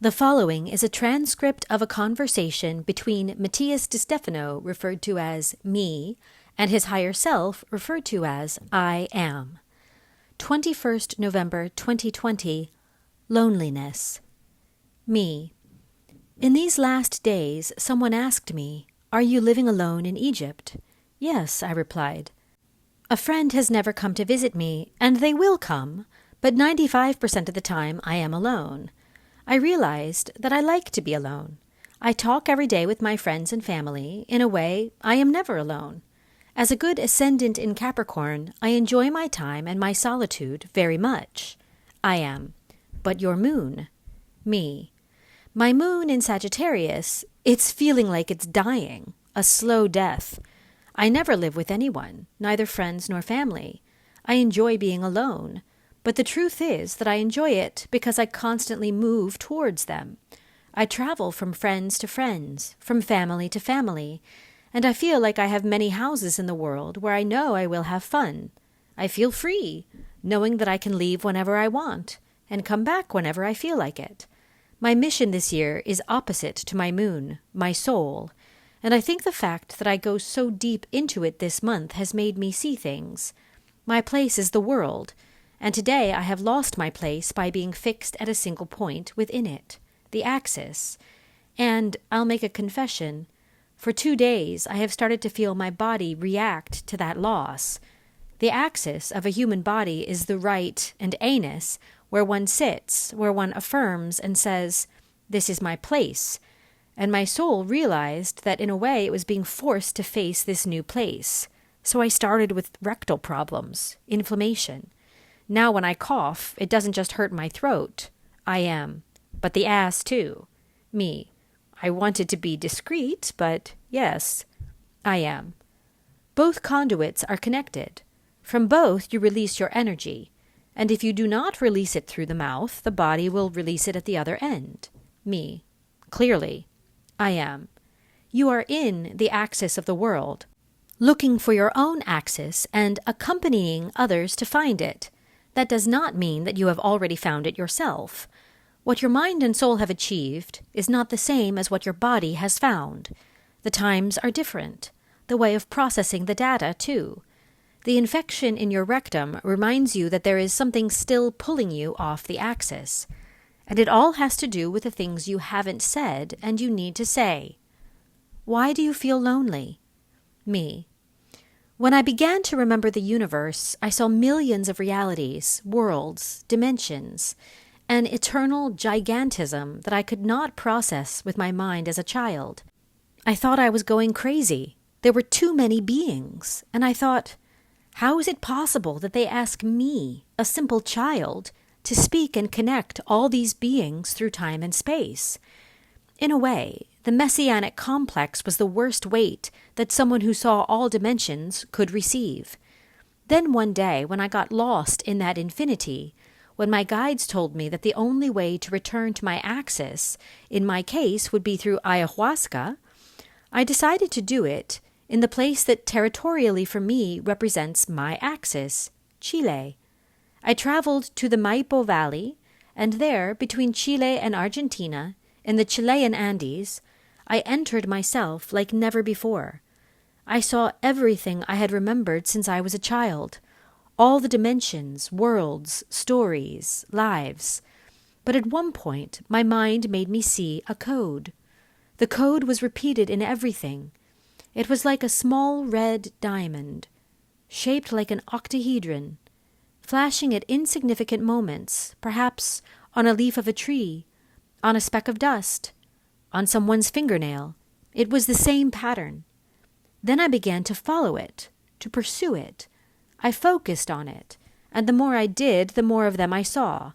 The following is a transcript of a conversation between Matías De Stefano, referred to as me, and his higher self, referred to as I am. 21st November 2020, Loneliness. Me. In these last days, someone asked me, "Are you living alone in Egypt?" "Yes," I replied. "A friend has never come to visit me, and they will come, but 95% of the time I am alone. I realized that I like to be alone. I talk every day with my friends and family. In a way, I am never alone. As a good ascendant in Capricorn, I enjoy my time and my solitude very much. I am. But your moon? Me. My moon in Sagittarius, it's feeling like it's dying, a slow death. I never live with anyone, neither friends nor family. I enjoy being alone. But the truth is that I enjoy it because I constantly move towards them. I travel from friends to friends, from family to family, and I feel like I have many houses in the world where I know I will have fun. I feel free, knowing that I can leave whenever I want and come back whenever I feel like it. My mission this year is opposite to my moon, my soul, and I think the fact that I go so deep into it this month has made me see things. My place is the world, and today I have lost my place by being fixed at a single point within it, the axis. And I'll make a confession. For 2 days I have started to feel my body react to that loss. The axis of a human body is the right and anus, where one sits, where one affirms and says, "This is my place." And my soul realized that in a way it was being forced to face this new place. So I started with rectal problems, inflammation. Now when I cough, it doesn't just hurt my throat. I am. But the ass too. Me. I wanted to be discreet, but yes, I am. Both conduits are connected. From both you release your energy. And if you do not release it through the mouth, the body will release it at the other end. Me. Clearly. I am. You are in the axis of the world, looking for your own axis and accompanying others to find it. That does not mean that you have already found it yourself. What your mind and soul have achieved is not the same as what your body has found. The times are different. The way of processing the data, too. The infection in your rectum reminds you that there is something still pulling you off the axis. And it all has to do with the things you haven't said and you need to say. Why do you feel lonely? Me. When I began to remember the universe, I saw millions of realities, worlds, dimensions, an eternal gigantism that I could not process with my mind as a child. I thought I was going crazy. There were too many beings, and I thought, how is it possible that they ask me, a simple child, to speak and connect all these beings through time and space? In a way, the messianic complex was the worst weight that someone who saw all dimensions could receive. Then one day, when I got lost in that infinity, when my guides told me that the only way to return to my axis, in my case, would be through ayahuasca, I decided to do it in the place that territorially for me represents my axis, Chile. I traveled to the Maipo Valley, and there, between Chile and Argentina, in the Chilean Andes, I entered myself like never before. I saw everything I had remembered since I was a child, all the dimensions, worlds, stories, lives. But at one point, my mind made me see a code. The code was repeated in everything. It was like a small red diamond, shaped like an octahedron, flashing at insignificant moments, perhaps on a leaf of a tree, on a speck of dust, on someone's fingernail. It was the same pattern. Then I began to follow it, to pursue it. I focused on it, and the more I did, the more of them I saw.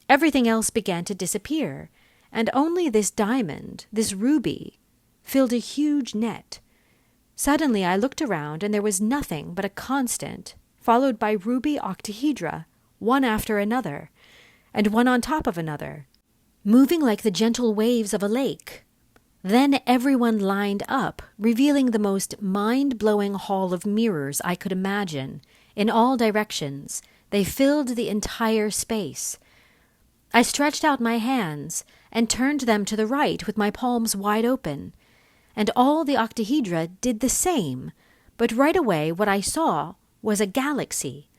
Everything else began to disappear, and only this diamond, this ruby, filled a huge net. Suddenly I looked around, and there was nothing but a constant, followed by ruby octahedra, one after another, and one on top of another, moving like the gentle waves of a lake. Then everyone lined up, revealing the most mind-blowing hall of mirrors I could imagine. In all directions, they filled the entire space. I stretched out my hands and turned them to the right with my palms wide open, and all the octahedra did the same, but right away what I saw was a galaxy.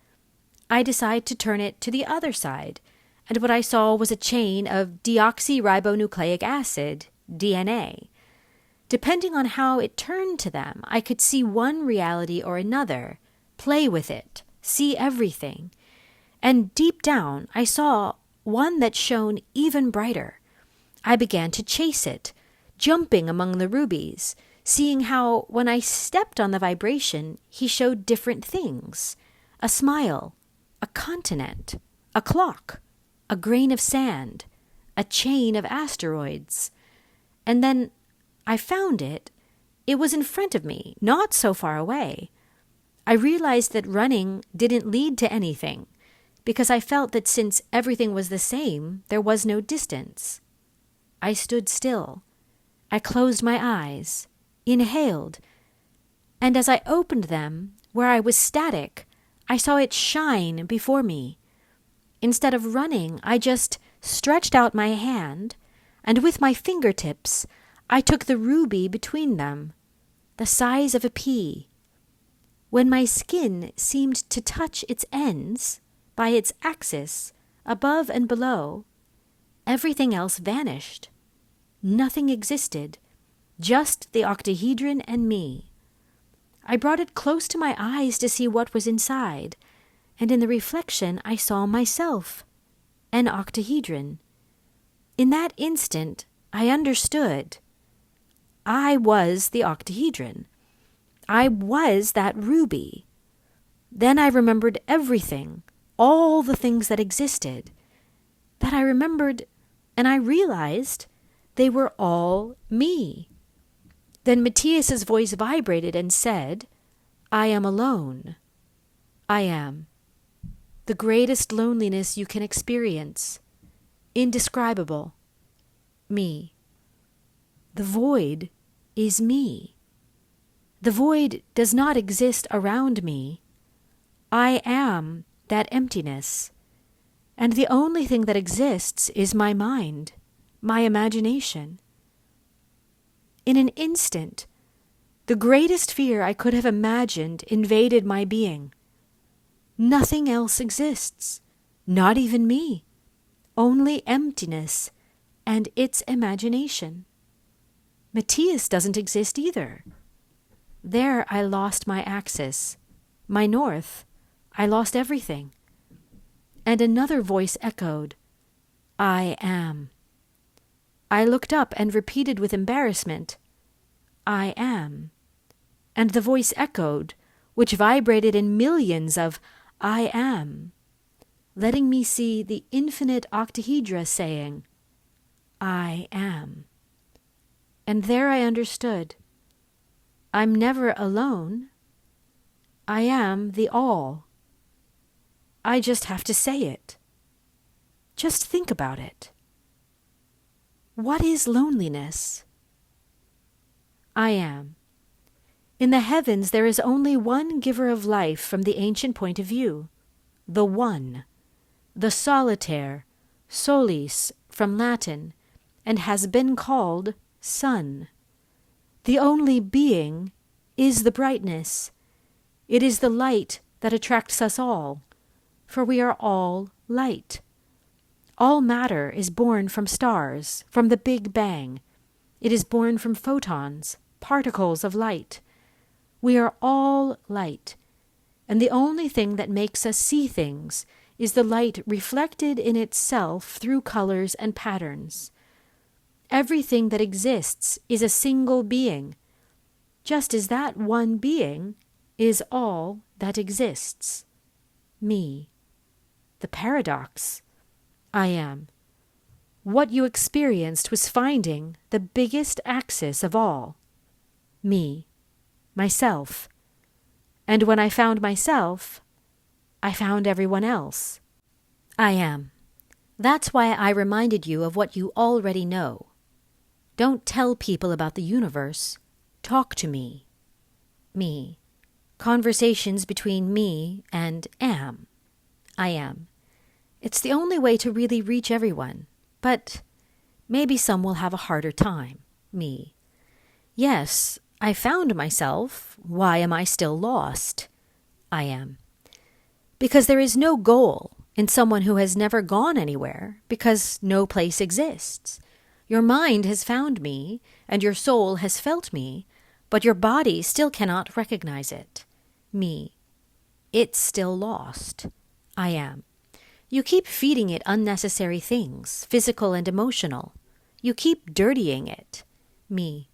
I decided to turn it to the other side, and what I saw was a chain of deoxyribonucleic acid, DNA. Depending on how it turned to them, I could see one reality or another, play with it, see everything. And deep down, I saw one that shone even brighter. I began to chase it, jumping among the rubies, seeing how, when I stepped on the vibration, he showed different things. A smile, a continent, a clock, a grain of sand, a chain of asteroids. And then I found it. It was in front of me, not so far away. I realized that running didn't lead to anything, because I felt that since everything was the same, there was no distance. I stood still. I closed my eyes, inhaled, and as I opened them, where I was static, I saw it shine before me. Instead of running, I just stretched out my hand, and with my fingertips, I took the ruby between them, the size of a pea. When my skin seemed to touch its ends, by its axis, above and below, everything else vanished. Nothing existed, just the octahedron and me. I brought it close to my eyes to see what was inside, and in the reflection I saw myself, an octahedron. In that instant, I understood. I was the octahedron. I was that ruby. Then I remembered everything, all the things that existed, that I remembered, and I realized they were all me. Then Matias's voice vibrated and said, I am alone. I am. The greatest loneliness you can experience. Indescribable. Me. The void is me. The void does not exist around me. I am that emptiness. And the only thing that exists is my mind, my imagination. In an instant, the greatest fear I could have imagined invaded my being. Nothing else exists, not even me, only emptiness and its imagination. Matias doesn't exist either. There I lost my axis, my north. I lost everything. And another voice echoed, I am. I looked up and repeated with embarrassment, I am. And the voice echoed, which vibrated in millions of I am, letting me see the infinite octahedra saying, I am. And there I understood. I'm never alone. I am the all. I just have to say it. Just think about it. What is loneliness? I am. In the heavens there is only one giver of life from the ancient point of view, the One, the solitaire, solis from Latin, and has been called sun. The only being is the brightness. It is the light that attracts us all, for we are all light. All matter is born from stars, from the Big Bang. It is born from photons, particles of light. We are all light, and the only thing that makes us see things is the light reflected in itself through colors and patterns. Everything that exists is a single being, just as that one being is all that exists. Me. The paradox. I am. What you experienced was finding the biggest axis of all. Me. Myself. And when I found myself, I found everyone else. I am. That's why I reminded you of what you already know. Don't tell people about the universe. Talk to me. Me. Conversations between me and am. I am. It's the only way to really reach everyone. But maybe some will have a harder time. Me. Yes, I found myself. Why am I still lost? I am. Because there is no goal in someone who has never gone anywhere, because no place exists. Your mind has found me, and your soul has felt me, but your body still cannot recognize it. Me. It's still lost. I am. You keep feeding it unnecessary things, physical and emotional. You keep dirtying it. Me.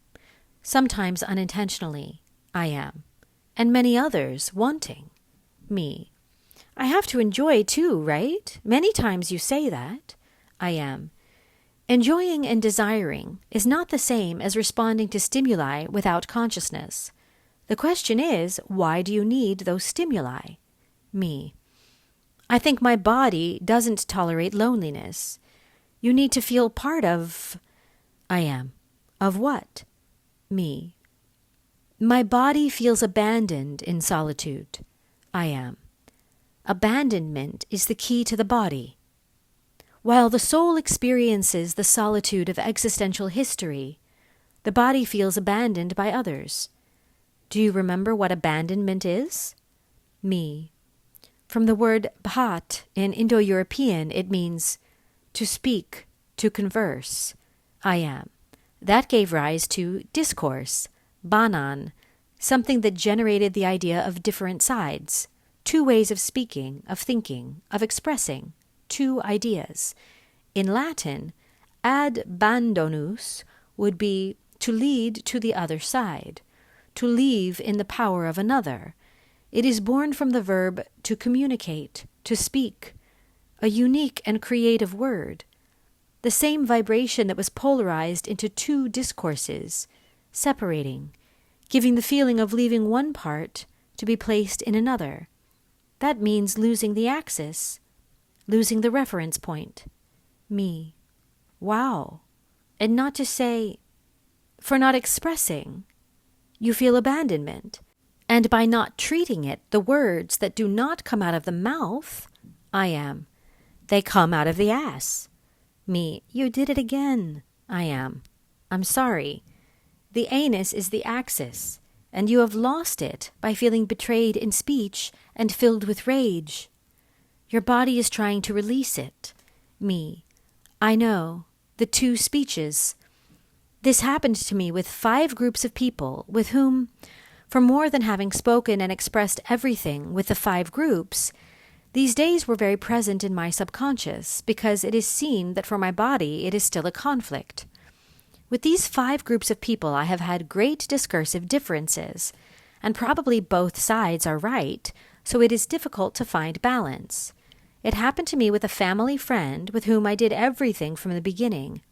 Sometimes unintentionally. I am. And many others wanting. Me. I have to enjoy too, right? Many times you say that. I am. Enjoying and desiring is not the same as responding to stimuli without consciousness. The question is, why do you need those stimuli? Me. I think my body doesn't tolerate loneliness. You need to feel part of... I am. Of what? Me. My body feels abandoned in solitude. I am. Abandonment is the key to the body. While the soul experiences the solitude of existential history, the body feels abandoned by others. Do you remember what abandonment is? Me. From the word bhat in Indo-European, it means to speak, to converse. I am. That gave rise to discourse, banan, something that generated the idea of different sides, two ways of speaking, of thinking, of expressing, two ideas. In Latin, ad bandonus would be to lead to the other side, to leave in the power of another. It is born from the verb to communicate, to speak, a unique and creative word. The same vibration that was polarized into two discourses, separating, giving the feeling of leaving one part to be placed in another. That means losing the axis, losing the reference point. Me. Wow. And not to say, for not expressing, you feel abandonment. And by not treating it, the words that do not come out of the mouth, I am. They come out of the ass. Me. You did it again. I am. I'm sorry. The anus is the axis, and you have lost it by feeling betrayed in speech and filled with rage. Your body is trying to release it. Me. I know. The two speeches. This happened to me with 5 groups of people with whom, for more than having spoken and expressed everything with the 5 groups, these days were very present in my subconscious because it is seen that for my body it is still a conflict. With these 5 groups of people I have had great discursive differences, and probably both sides are right, so it is difficult to find balance. It happened to me with a family friend with whom I did everything from the beginning.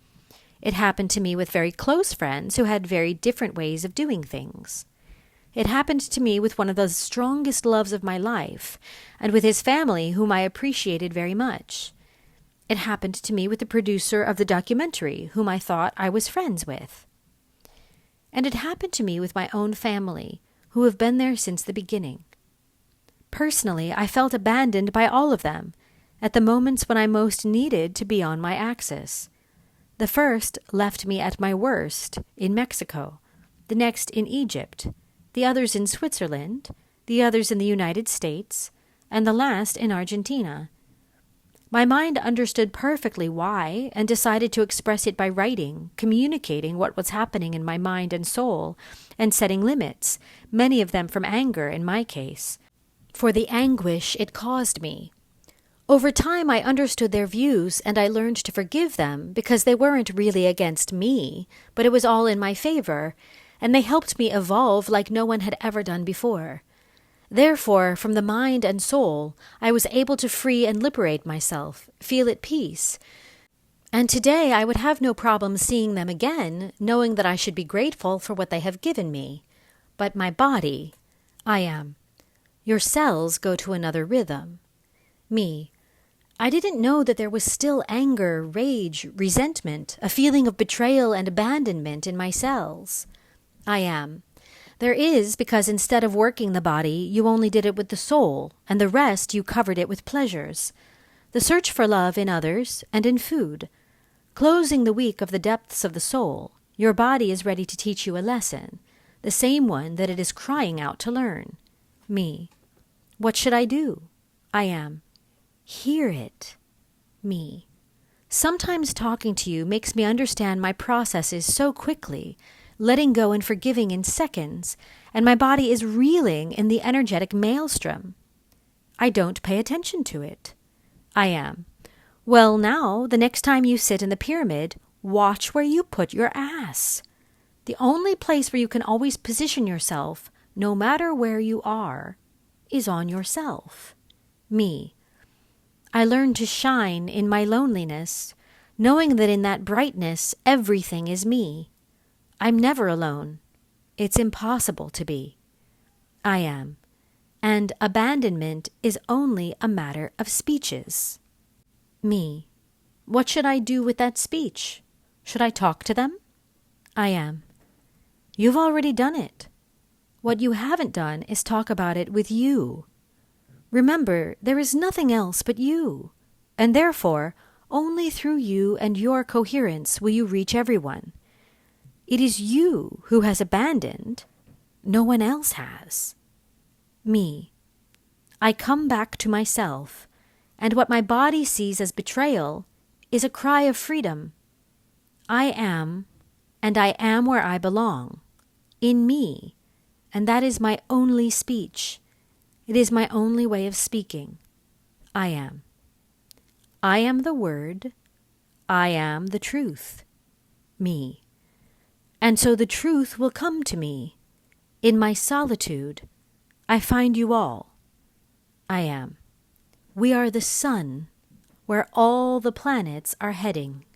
It happened to me with very close friends who had very different ways of doing things. It happened to me with one of the strongest loves of my life, and with his family whom I appreciated very much. It happened to me with the producer of the documentary whom I thought I was friends with. And it happened to me with my own family, who have been there since the beginning. Personally, I felt abandoned by all of them, at the moments when I most needed to be on my axis. The first left me at my worst in Mexico, the next in Egypt, the others in Switzerland, the others in the United States, and the last in Argentina. My mind understood perfectly why and decided to express it by writing, communicating what was happening in my mind and soul, and setting limits, many of them from anger in my case, for the anguish it caused me. Over time I understood their views and I learned to forgive them because they weren't really against me, but it was all in my favor, and they helped me evolve like no one had ever done before. Therefore, from the mind and soul, I was able to free and liberate myself, feel at peace. And today I would have no problem seeing them again, knowing that I should be grateful for what they have given me. But my body, I am. Your cells go to another rhythm. Me. I didn't know that there was still anger, rage, resentment, a feeling of betrayal and abandonment in my cells. I am. There is, because instead of working the body, you only did it with the soul, and the rest you covered it with pleasures. the search for love in others and in food. Closing the week of the depths of the soul, your body is ready to teach you a lesson, the same one that it is crying out to learn. Me. What should I do? I am. Hear it. Me. Sometimes talking to you makes me understand my processes so quickly, letting go and forgiving in seconds, and my body is reeling in the energetic maelstrom. I don't pay attention to it. I am. Well, now, the next time you sit in the pyramid, watch where you put your ass. The only place where you can always position yourself, no matter where you are, is on yourself. Me. I learn to shine in my loneliness, knowing that in that brightness everything is me. I'm never alone. It's impossible to be. I am. And abandonment is only a matter of speeches. Me. What should I do with that speech? Should I talk to them? I am. You've already done it. What you haven't done is talk about it with you. Remember, there is nothing else but you, and therefore, only through you and your coherence will you reach everyone. It is you who has abandoned. No one else has. Me. I come back to myself, and what my body sees as betrayal is a cry of freedom. I am, and I am where I belong, in me, and that is my only speech. It is my only way of speaking. I am. I am the word. I am the truth. Me. And so the truth will come to me. In my solitude, I find you all. I am. We are the sun, where all the planets are heading.